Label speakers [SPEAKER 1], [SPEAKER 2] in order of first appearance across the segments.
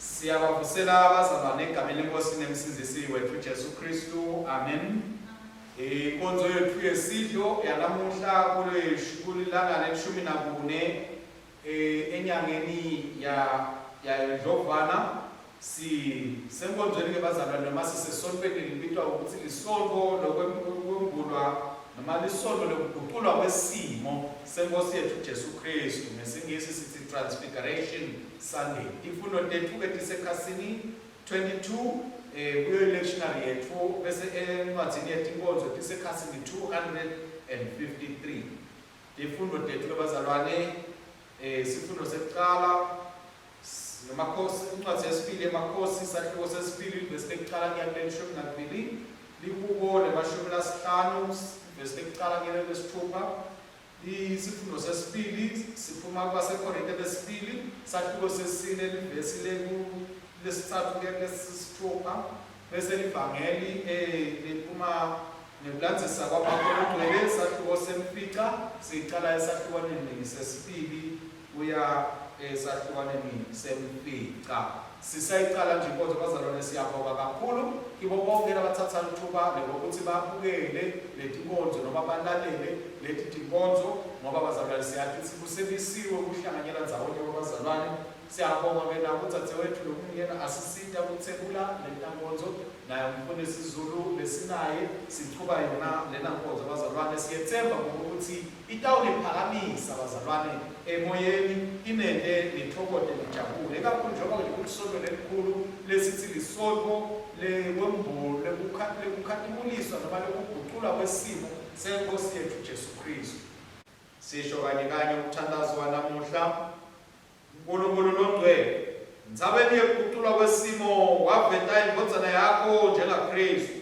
[SPEAKER 1] Siyabavusela abazalwane egameni leNkosi nemsindisi wethu Jesu Kristu. Amen. Inkonzo yethu yesidlo yanamuhla kulilanga leshumi nakune enyangeni ya Ndlovana. Senkonzweni ke bazalwane noma sisesontweni libitwa ukuthi lisonto lokwembulwa noma lisonto lokuguqulwa kwesimo senkosi yethu Jesu Kristu. Ngesingisi sithi Transfiguration Sunday. Ifundo tethu ke tisekhasini 22 kuyo lectionary yethu bese encwadzini yetinkonzo tisekhasini 253. Ifundo tethu ke bazalwane sifundo sekuqala Makhosi, incwadi yesibili emakhosi isahluko sesibili bese lekuqala kuya kuleshumi nakubili lihubo lemashumi lasihlanu bese lekuqala kuya kulesithupha. Isifundo sesibili siphuma kwaseKorinte lesibili isahluko sesine livesi lesithathu kuya kulesithupha bese livangeli liphuma nekulandzisa kwabakologcwele isahluko semfica siqala esahlukaneni sesibili kuya esahlukaneni semfica. Sisayiqala nje inkonzo bazalwane siyabonga kakhulu kibo bonke abathatha ithuba lokuthi babukele leti nkonzo noma balalele leti tinkonzo ngoba bazalwane siyathi sibusebisiwe ukuhlanganyela ndzawonye abazalwane. Siyabonga ke nakutsathe wethu lokungena asisita ukuthebula leti nkonzo naye umfundisi Zulu lesinaye sichuba yona lena nkonzo abazalwane. Siyethemba ukuthi itawuliphakamisa abazalwane emoyeni inende lithokote lijabule kakhulu njengoba likusonto lelikhulu lesithi lisonto lewembulo lekukhathimuliswa noma lekuguqulwa kwesimo senkosi yethu Jesu Kristu. Sisho kanye kanye ukuthandazwa namuhla uNkulunkulu longcwele ndzabeni yekuguqulwa kwesimo waveta indvodzana yakho njengaKristu.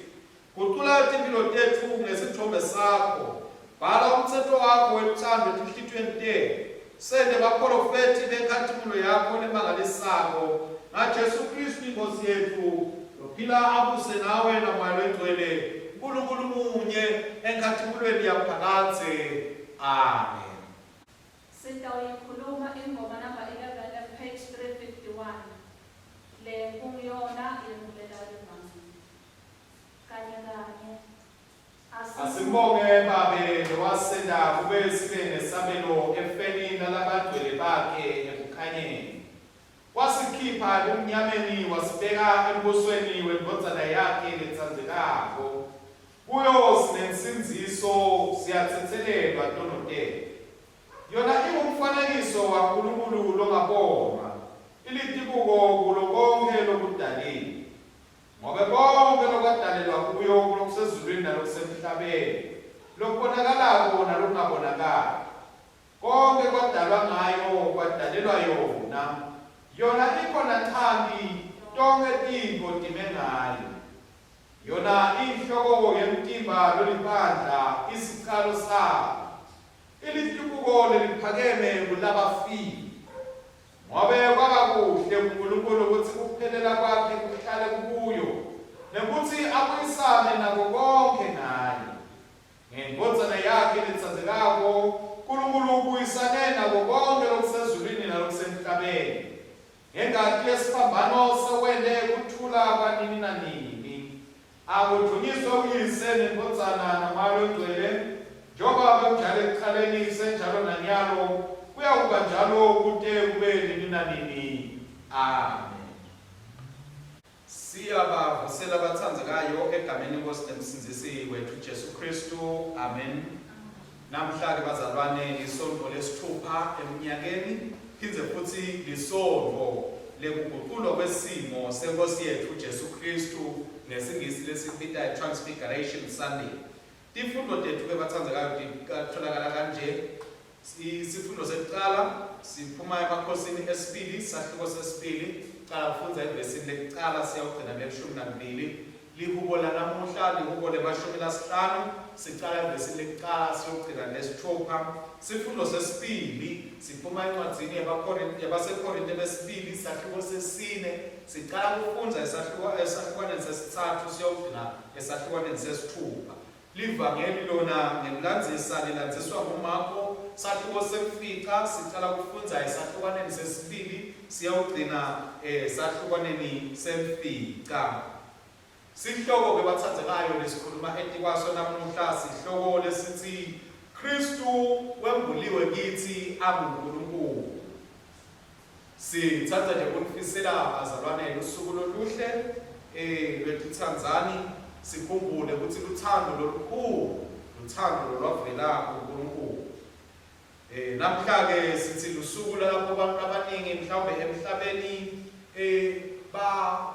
[SPEAKER 1] Guqula timpilo tethu ngesithombe sakho. Bhala umthetho wakho wethando etinhlitiyweni tethu. Sende baprofeti benkathimulo yakho nemangalisako ngaJesu Kristu inkosi yethu lophila abuse nawe namoya longcwele uNkulunkulu munye enkathimulweni yaphakathe. Amen.
[SPEAKER 2] Sitawuyikhuluma ingoma number 11 page 351 le kungiyona yemulelayo mama kanye kanye
[SPEAKER 1] Asibonge babe lowasenda kube sibe nesabelo efeni nalabadwele bakhe ekukhanyeni. Wasikhipha kumnyameni wasibeka embusweni wendvodzana yakhe letsandzekako. Kuyo sinensinziso siyathethelelwa tonotele. Yona ingumfanekiso waNkulunkulu longabonwa. Ilitibuko kulo konke lokudalile. Ngoba konke lokwadalelwa kuyo kulokusezulwini nalokusemhlabeni lokubonakalayo nalokungabonakali. Konke kwadalwa ngayo kwadalelwa yona. Yona ikhona thambi tonke tinto time ngayo. Yona inhloko yemtimba loliphandla isiqalo sayo. Ilitibuko leliphakeme kulabafile. Ngobe kwakakuhle uNkulunkulu ukuthi kuphelela kwakhe kuhlale kuyo nokuthi abuyisane nako konke ngaye. Ngendvodzana yakhe letsandzekako uNkulunkulu ubuyisane nako konke lokusezulwini nalokusemhlabeni. Ngengati yesiphambano sewende kuthula kwanini nanini. Akudunyiswe uyise nendvodzana namoya longcwele njengoba bekunjalo ekuqaleni senjalo nanyalo kuyakuba njalo kude kube nini nanini. Amen. Siyabavusela abathandekayo egameni leNkosi nemsindisi wethu Jesu Kristu. Amen. Namhla ke bazalwane isonto lesithupha eminyakeni phindze futhi lisonto lekuguqulwa kwesimo senkosi yethu Jesu Kristu ngesingisi lesibita Transfiguration Sunday. Tifundo tethu ke bathandekayo titholakala kanje. Isifundo sekuqala siphuma emakhosini esibili sahluko sesibili qala ufundza ivesini lekuqala siyawugcina leshumi nakubili. Lihubo lanamuhla lihubo lemashumi lasihlanu siqala ivesini lekuqala siyawugcina lesithupha. Sifundo sesibili siphuma encwadzini yabaseKorinte lesibili sahluko sesine siqala kufundza esahlukaneni sesithathu siyawugcina esahlukaneni sesithupha. Livangeli lona ngekulandzisa lilandziswa nguMarko sahluko semfica siqala kufundza esahlukaneni sesibili siyawugcina sahlukaneni semfica. Sihloko ke bathandzekayo lesikhuluma etikwaso namuhla sihloko lesithi Kristu wembuliwe kithi anguNkulunkulu. Sithatha nje ukufisela bazalwane usuku loluhle lwetithanzani sikhumbule ukuthi luthando lolukhulu luthando lolwavela kuNkulunkulu. Namhla ke sithi lusuku lapho abantu abaningi mhlawumbe emhlabeni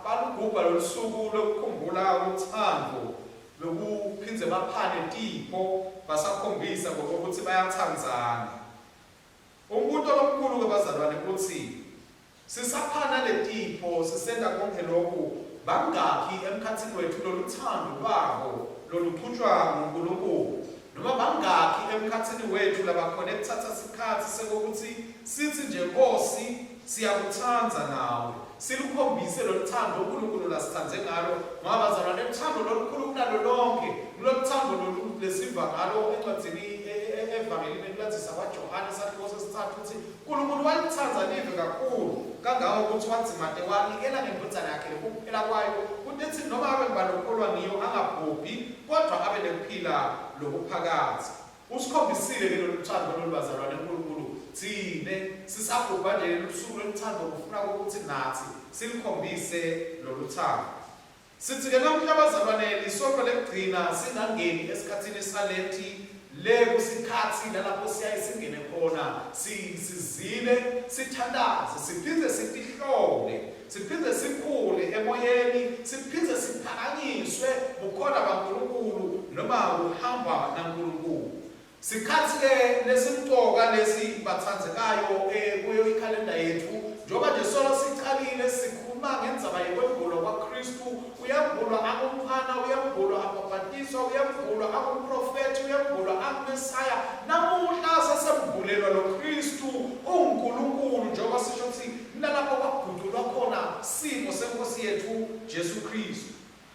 [SPEAKER 1] balugubha lolusuku lokukhumbula uthando lokuphindze baphane tipho basakhombisa ngokuthi bayathandzana. Umuntu omkhulu ke bazalwane ukuthi sisaphana letipho sisenda konke lokhu bangakhi emkhathini wethu loluthando lwabo loluqhutshwa nguNkulunkulu. Noma bangakhi emkhathini wethu labakhona ekuthatha isikhathi sekokuthi sithi nje Nkosi siyakuthanza nawe silukhombise loluthando uNkulunkulu lasithanze ngalo ngoba bazalwane uthando lolukhulu kunalo lonke loluthando lesiva ngalo encwadzini evangelini elandzisa kwaJohane isahluko sesithathu ukuthi uNkulunkulu walithanda live kakhulu kangako ukuthi wadzimate wanikela ngendodana yakhe lokuphela kwayo kuthi noma abe ngibalokholwa ngiyo angabhubhi kodwa abe nekuphila lokuphakathi. Usikhombisile ke loluthando lolubazalwane uNkulunkulu thine sisabhubha nje lusuku loluthando kufuna ukuthi nathi silikhombise loluthando. Sithi ke namhla bazalwane lisonto lekugcina singangeni esikhathini salethi le kusikhathi lapho siyaye singene khona sizile sithandaze siphinde sitihlole siphinde sikhule emoyeni siphinde siphakanyiswe bukhona baNkulunkulu noma uhamba naNkulunkulu. Sikhathi ke lesimtoka lesi bathandzekayo kuyo ikhalenda yethu njoba nje solo sicalile sikhuluma ngendzaba yekwembulwa kwaKristu uyambulwa angumfana uyambulwa ababhatiswa uyambulwa angumprofeti uyambulwa angumesaya namuhla sesembulelwa loKristu uNkulunkulu njoba sisho ukuthi nalapho kwagudulwa khona simo senkosi yethu Jesu Kristu.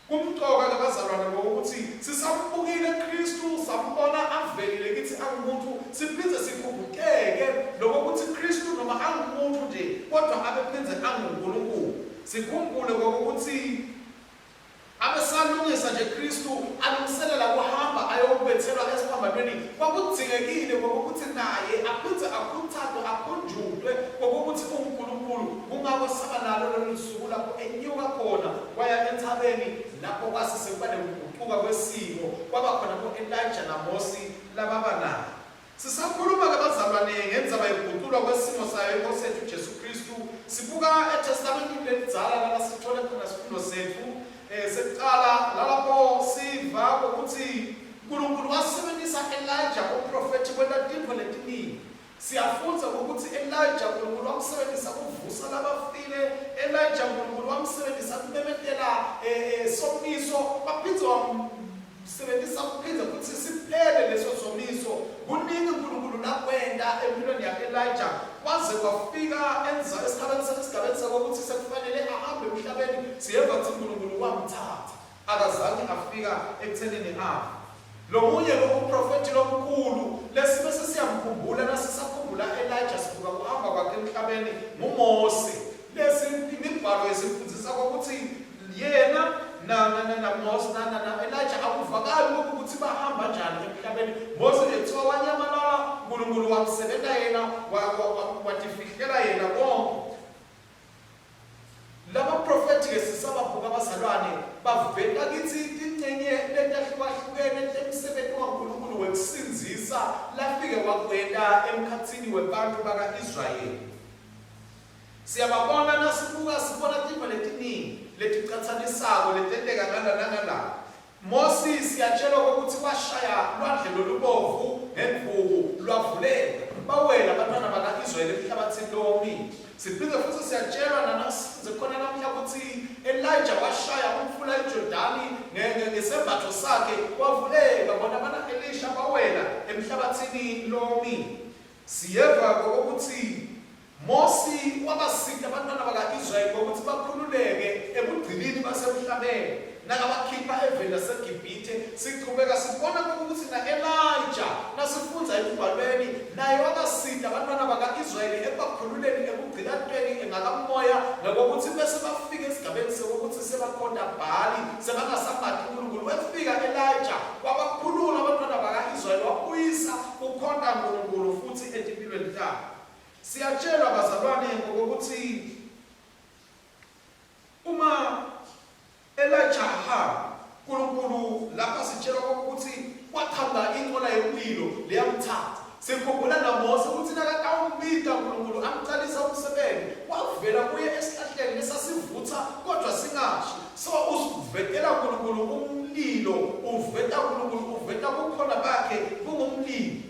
[SPEAKER 1] Kumtoka ke bazalwane ukuthi sisambukile Kristu sambona avelile kithi angumuntu siphinde sikhumbukeke lokuthi Kristu noma angumuntu nje kodwa abephinde anguNkulunkulu. Sikhumbule ukuthi abesalungisa nje Kristu alungiselela kuhamba ayokubethelwa esiphambanweni kwakudzingekile ukuthi naye aphinde akhuthathwe akhunjulwe ukuthi uNkulunkulu kungako saba nalo lolu suku lapho enyuka khona waya enthabeni lapho kwasisekuba nokuguquka kwesimo kwaba khona Elijah naMosi lababanayo. Sisakhuluma ke bazalwane ngendzaba yokuguqulwa kwesimo sayo inkosi yethu Jesu Kristu sibuka eTestamentini lelidzala la sithole khona isifundo sethu sekuqala lapho siva ukuthi uNkulunkulu wasebenzisa Elijah umprofeti kwenta tintfo letiningi. Siyafunza ukuthi Elijah uNkulunkulu wamsebenzisa ukuvusa labafile, Elijah uNkulunkulu wamsebenzisa ukumemetela somiso, baphinde wamsebenzisa ukuphinde ukuthi siphele leso somiso. Kuningi uNkulunkulu nakwenda empilweni yakhe Elijah kwaze kwafika esigabeni sokuthi sekufanele ahambe emhlabeni siyeva ukuthi uNkulunkulu wamthatha akazange afika ekuthenini afa. Lomunye umprofeti lomkhulu lesibese siyamkhumbula nasisakhumbula Elijah sibuka kuhamba kwakhe emhlabeni nguMose. Lesi imibhalo yesifundisa ukuthi yena naMose na Elijah akuvakali ukuthi bahamba njani emhlabeni. Mose ethiwa wanyamalala uNkulunkulu wamsebenta yena watifihlela yena konke. Laba profeti ke sisababhuka abazalwane baveta kithi ingcenye letahlukahlukene emsebenzini kaNkulunkulu wekusinzisa lafike wakwenda emkhathini webantu baka-Israyeli. Siyababona nasibuka sibona tintfo letiningi leticathanisako letenteka ngala. Mose siyatshelwa ukuthi washaya lwandle lolubovu ngemvubu lwavuleka bawela abantwana baka-Israyeli emhlabathini lowomile. Siphinde futhi siyatshelwa nanakhona namhla ukuthi Elijah washaya umfula eJordani ngesembatho sakhe wavuleka bona Elisha bawela emhlabathini lowomile. Siyeva ukuthi Mose wabasika abantwana baka-Israyeli ukuthi bakhululeke ebugcinini basemhlabeni nakabakhipha evela seGibhithe. Siqhubeka sibona ukuthi na Elijah nasifunza sifunza eMbhalweni naye wakasida abantwana baka-Israyeli ekubakhululeni ekugcilatweni engakamoya ngokuthi bese bafika esigabeni sokuthi sebakhonda Bhali sebangasambathi uNkulunkulu. Wefika Elijah wabakhulula abantwana baka-Israyeli wabuyisa ukhonda uNkulunkulu futhi empilweni zabo. Siyatshelwa bazalwane ngokuthi uma Elijah ahamba uNkulunkulu lapha sitshelwa ukuthi wathanda inqola yomlilo leyamthatha. Sikhumbula naMose ukuthi nakatawumbida uNkulunkulu amqalisa umsebenzi wavela kuye esihlahleni lesasivutha kodwa singashi. So usivetela uNkulunkulu umlilo, uveta uNkulunkulu, uveta kukhona bakhe kungumlilo.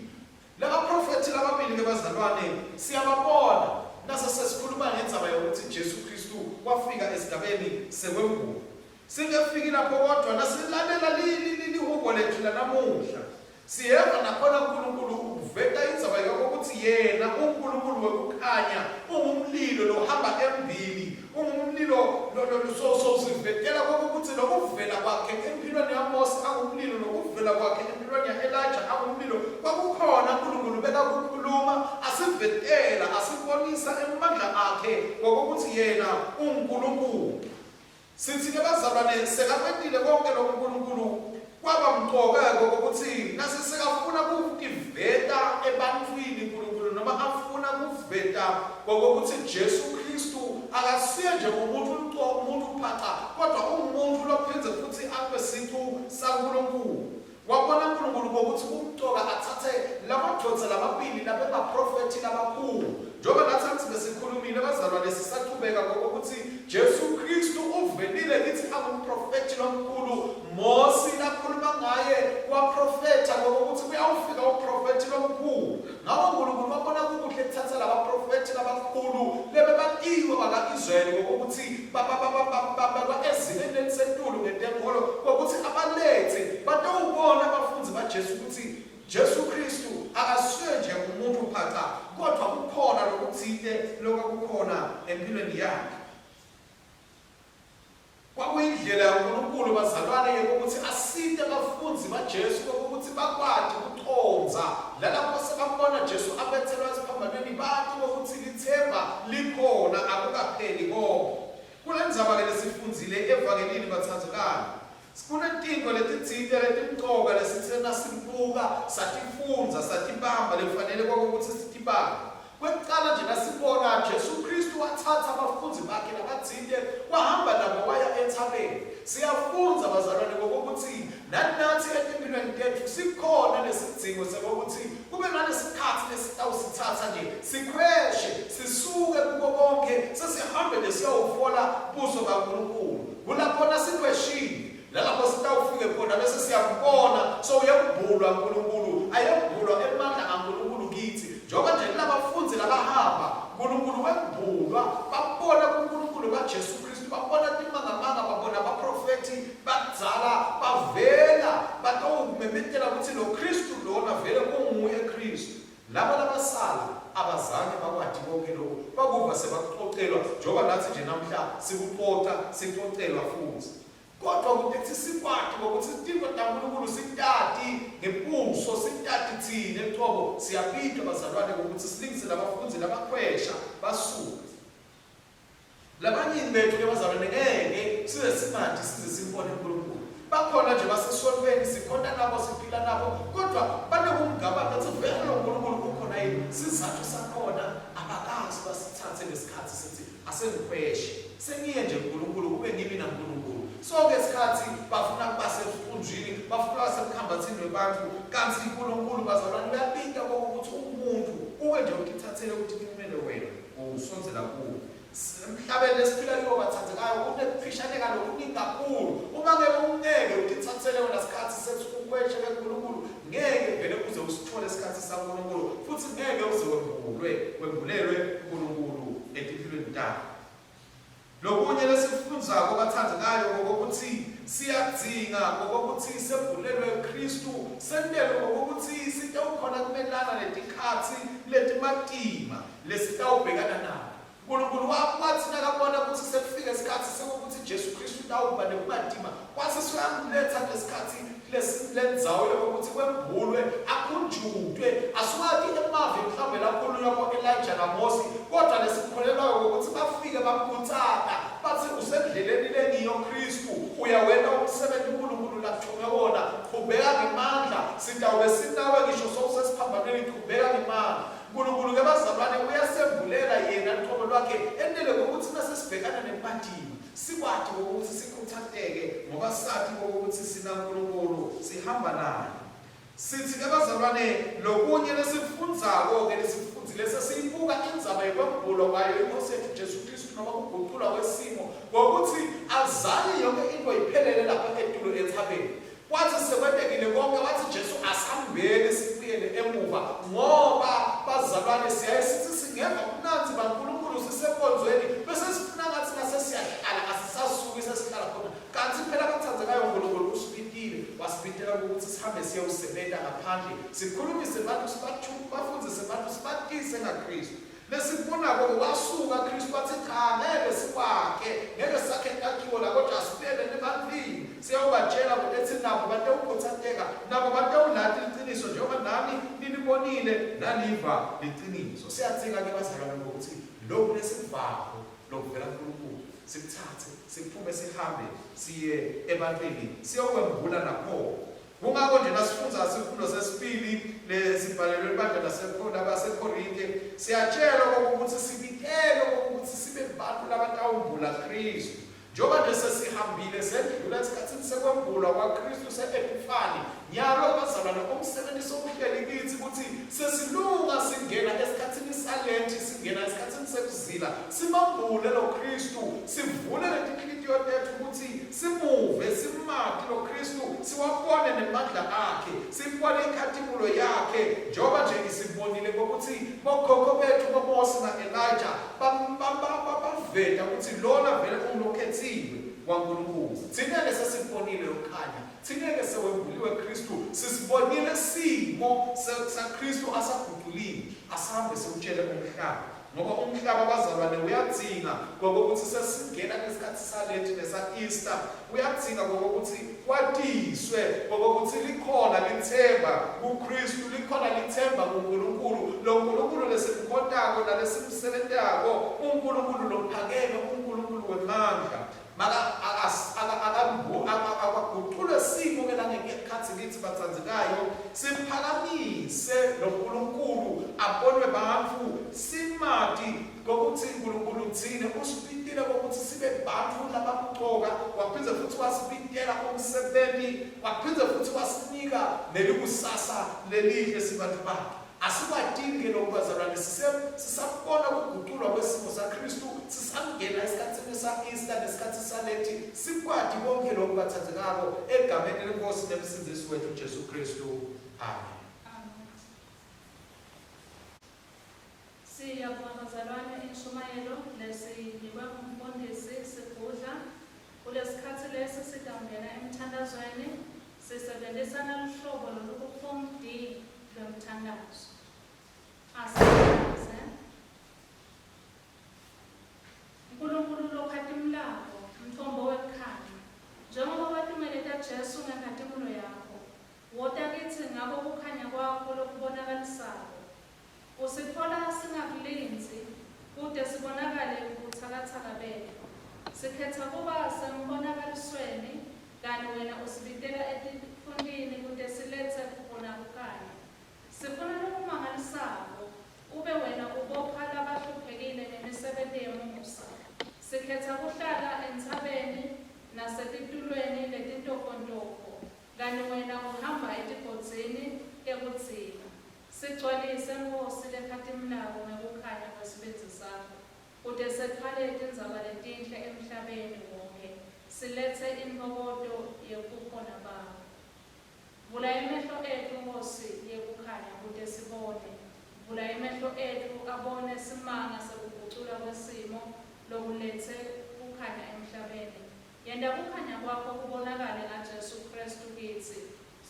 [SPEAKER 1] Laba profethi lababili ke bazalwane siyababona nase sesikhuluma ngendzaba yokuthi Jesu Kristu wafika esigabeni sekwembulo. Singefiki lapho kodwa nasilalela lihubo lethu lanamuhla siyeva nakhona uNkulunkulu uveta indzaba yokuthi yena uNkulunkulu wekukhanya ungumlilo lohamba embili, ungumlilo lo sivetela ukuthi lokuvela kwakhe empilweni yaMose angumlilo, lokuvela kwakhe empilweni yaElijah angumlilo. Kwakukhona uNkulunkulu bekakukhuluma asivetela asibonisa emandla akhe ngokuthi yena uNkulunkulu. Sithi ke bazalwane sekakwetile konke lokho uNkulunkulu kwabamqoka ngokuthi nasisekafuna ukuveta ebantwini uNkulunkulu noma afuna ukuveta ngokuthi Jesu Kristu akasiye nje umuntu phaqa kodwa umuntu lophenze futhi abe sithu saNkulunkulu. Wabona uNkulunkulu ngokuthi umqoka athathe lamadodza lamabili labeprofethi labakhulu. Njengoba nathi besikhulumile bazalwane sisaqhubeka ngokuthi Jesu Kristu uvelile lithi angumprofethi lomkhulu. Mose lakhuluma ngaye waprofetha ngokuthi kuyawufika uprofethi lomkhulu. Ngawo uNkulunkulu wabona kukuhle ethatha labaprofethi labakhulu lebe bakiwe baka-Israyeli ngokuthi ezingeni elisetulu ngenkolo ngokuthi abalethe batawubona abafundi baJesu ukuthi Jesu Kristu akasiye nje umuntu phaqa kodwa kukhona lokuthile lokukhona empilweni yakhe. Kwakuyindlela uNkulunkulu bazalwane ukuthi asinde abafundi baJesu ukuthi bakwazi ukuconza lalapho sebabona Jesu abethelwa esiphambanweni bathi ukuthi lithemba likhona akukapheli konke. Kulendzaba ke lesifundzile evangelini bathandzekani. Kunetinto letitsite letimqoka lesitsena simbuka satifundza satibamba lefanele ukuthi sitibamba. Kwekuqala nje nasibona Jesu Kristu wathatha abafundi bakhe labatsite wahamba nabo waya enthabeni. Siyafunza bazalwane ngokuthi nathi empilweni yethu sikhona lesidingo sokuthi kube nalesikhathi lesitawusithatha nje sikhweshe sisuke kuko konke sesihambe lesiyawufola buso kaNkulunkulu. Kulaphona sikhweshini lalapho sitawufike khona bese siyambona so uyambulwa uNkulunkulu ayambulwa emandla kaNkulunkulu kithi. Njengoba nje labafundi labahamba uNkulunkulu wembulwa babona kuNkulunkulu kaJesu Kristu babona timangamanga babona abaprofethi badzala bavela batawumemethela ukuthi lo Kristu lona vele kunguye Kristu. Laba labasala abazange bakwadi konke lokho bakuva sebaxoxelwa njengoba nathi nje namhla sikuxoxa sixoxelwa futhi. Kodwa ukuthi sikwadi ukuthi sidinga uNkulunkulu sitati ngempuso sitati thina eqobo siyaphinda bazalwane ukuthi silingise labafundi labakhwesha basuka. Labanye bethu ke bazalwane ngeke size simanje size simbone uNkulunkulu. Bakhona nje basesolweni sikhona nabo siphila nabo kodwa banekungaba bathi vele uNkulunkulu ukhona yini sizathu sakhona abakazi basithathe ngesikhathi sithi asengikhweshe sengiye nje uNkulunkulu kube ngimi naNkulunkulu. So ngesikhathi bafuna kubasefundini bafuna semkhambathini webantu kanti uNkulunkulu bazalwane uyaphinda ukuthi umuntu uwe nje ukithathele ukuthi kumele wena usonzela kuwo. Emhlabeni lesiphila kiwo bathathekayo kunephishane lokuningi kakhulu. Uma ngeke ungeke ukithathele wena isikhathi sethu ukweshe kuNkulunkulu ngeke vele uze usithole isikhathi saNkulunkulu futhi ngeke uze wembulelwe uNkulunkulu empilweni yakho. Lokunye lesifundzako bathandzekayo ngokuthi siyadzinga ngokuthi sebulelwe uKristu sendelwe ngokuthi sitawukhona kumelana letikhathi letimatima lesitawubhekana nazo. uNkulunkulu wathi nakabona ukuthi sekufika isikhathi sokuthi Jesu Kristu utawuba nekubadima kwase siyamletha lesikhathi lendzawo yokuthi kwembulwe akhunjudwe asukati emavi mhlawumbe lapho lapho Elijah naMose kodwa lesikholelwayo ukuthi bafike bamkhuthaka bathi usendleleni lengiyo Kristu uyawena umsebenzi uNkulunkulu lathome wona qhubeka ngemandla sitawube sinawe ngisho sowusesiphambanweni qhubeka ngemandla uNkulunkulu ke bazalwane uyasembulela yena qobo lwakhe endele ukuthi nasesibhekana nemadini sikwathi ukuthi sikhuthatheke ngoba sathi ukuthi sina uNkulunkulu sihamba naye sithi ke bazalwane lokunye lesifundzako ke lesifundzile sesiyibuka indzaba yokwembulwa kwayo inkosi yethu Jesu Kristu noma ukuguqulwa kwesimo ngokuthi azali yonke into iphelele lapha etulo ethabeni wathi sekwentekile konke wathi Jesu asihambele sibuyele emuva ngoba bazalwane siyaye sithi singeva kunanzi baNkulunkulu sisekonzweni bese sifuna ngathi nasesiyahlala asisasuki sesihlala khona kanti phela bathandzekayo uNkulunkulu usibitile wasibitela ukuthi sihambe siyawusebenza ngaphandle sikhulumise abantu sibathuke bafundise abantu sibatise ngaKristu lesibonako wasuka Kristu wathi cha ngeke sikwakhe ngeke sakhe takhiwo la kodwa asibele nebantwini siyawubatshela ukuthi nabo batawukuthatheka nabo batawulanda iqiniso njengoba nami nilibonile naliva iqiniso siyathinga ke bazalwane ukuthi lokhu lesivako lokuvela kuNkulunkulu sikuthathe siphume sihambe siye ebantwini siyokwembula nakho kungakho nje nasifundza isifundo sesibili lesibhalelwe ibandla laseKorinte siyatshela ukuthi sibikele ukuthi sibe abantu labatawumbula Kristu njengoba nje sesihambile sedlula esikhathini sekwembulwa kwaKristu se-Epifani nyalo bazalwane umsebenzi sokuhleli kithi ukuthi sesilunga singena esikhathini salenti singena esikhathini sekuzila simambule lo Kristu sivule letinhliziyo tethu ukuthi simuve simake lo Kristu siwabone nemandla akhe sibone inkathimulo yakhe njengoba nje isibonile ukuthi bokhokho bethu boMose na-Elijah baveta ukuthi lona vele umlokhethiwe waNkulunkulu thina lesesibonile lokhanya thina sewembuliwe Kristu sisibonile simo saKristu asaguqulile asahambe siwutshele umhlaba ngoba umhlaba bazalwane uyadzinga ngokuthi sesingena kwesikhathi salenti nesa-Easter uyadzinga ngokuthi kwatiswe ngokuthi likhona lithemba kuKristu likhona lithemba kuNkulunkulu lo Nkulunkulu lesimkhotako nalesimsebentako uNkulunkulu lophakeme uNkulunkulu wemandla akaguqule simo ke nangekhathi lithi bathandzekayo simphakamise lo Nkulunkulu abonwe bantu simati ngokuthi uNkulunkulu thina usibitile ukuthi sibe bantu labamqoka waphindze futhi wasibitela umsebenzi waphindze futhi wasinika nelikusasa lelihle sibantu bakhe asiwadinge lokubazalwane sisabona ukuguqulwa kwesimo saKristu sisangena esikhathini sa-Easter nesikhathi salenti sikwadi konke lokhu bathathekako egameni lenkosi nemsindisi wethu Jesu Kristu amen.
[SPEAKER 2] Siyabonga bazalwane intshumayelo lesiyinikwe ngumfundisi Sigudla kulesikhathi lesi sidangena emthandazweni sisebenzisana luhlobo loluku-Form D lomthandazo asize uNkulunkulu lokhatimlako umthombo wekhanya njengoba watimele kaJesu ngenkathimulo yakho wota kithi ngako kukhanya kwakho lokubonakalisayo usitfola singakulinzi kude sibonakale ubuthakathaka bethu sikhetha kuba sembonakalisweni kanti wena usibitela etifundini kude silethe khona kukhanya sifuna lokumangalisako ube wena ubopha labahluphekile ngemisebenzi yemusa sikhetha kuhlala entsabeni nasetitulweni letintofontofo kanti wena uhamba etigodzini ekudzina sigcwalise Nkosi lekhatimlako ngekukhanya kwesibenzi sakho kude sethwale tindzaba letinhle emhlabeni wonke silethe intokoto yekukhona bakho vula imehlo ethu Nkosi yekukhanya kude sibone vula imehlo ethu abone simanga sekuguqulwa kwesimo lokulethe kukhanya emhlabeni yenda kukhanya kwakho kubonakale ngaJesu Kristu kithi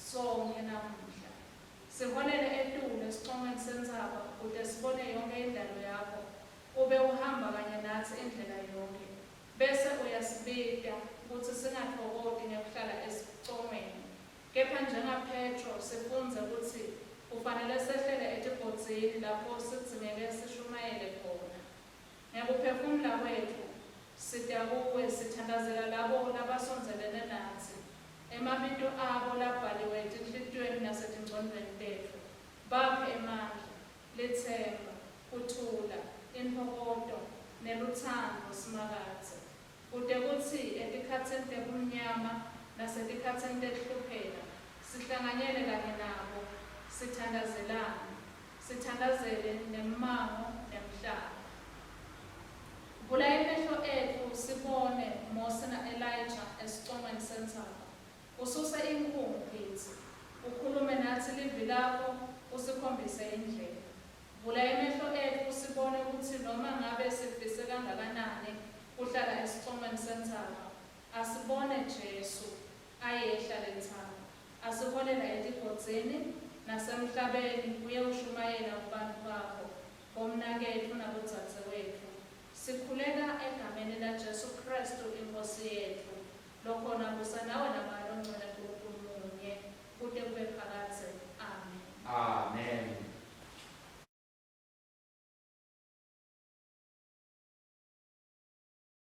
[SPEAKER 2] sonke namuhla sihonele etulo esiqongweni sendzaba kude sibone yonke indalo yakho ube uhamba kanye nathi indlela yonke, bese uyasibika ukuthi singathokoti ngekuhlala esicongweni. Kepha njengaPetro sifunze ukuthi kufanele sehlele etibhodzini lapho sidzingeke sishumayele khona. Ngekuphefumula kwethu sitya kuwe, sithandazela labo labasondelene nathi, emabito abo labhaliwe etinhlitiyweni nasetingcondweni tethu. Baphe amandla, lithemba, kuthula, inhokoto, neluthando simakathe, kude kuthi etikhatsini tebumnyama nasetikhatsini tehlupheka sihlanganyele kanye nabo, sithandazele nemimango nemhlaba. Vula imehlo ethu sibone uMose na-Elijah esicongweni sentsaba. Ususe inkungu kithi, ukhulume nathi livi lakho, usikhombise indlela. Vula imehlo ethu sibone ukuthi noma ngabe sifise kangakanani kuhlala esicongweni sentsaba, asibone Jesu ayehla lentsaba, asiholela etibhodzini nasemhlabeni uye ushumayela kubantu bakho, bomnakethu nabodzadzewethu. Sikhuleka egameni laJesu Kristu inkosi yethu.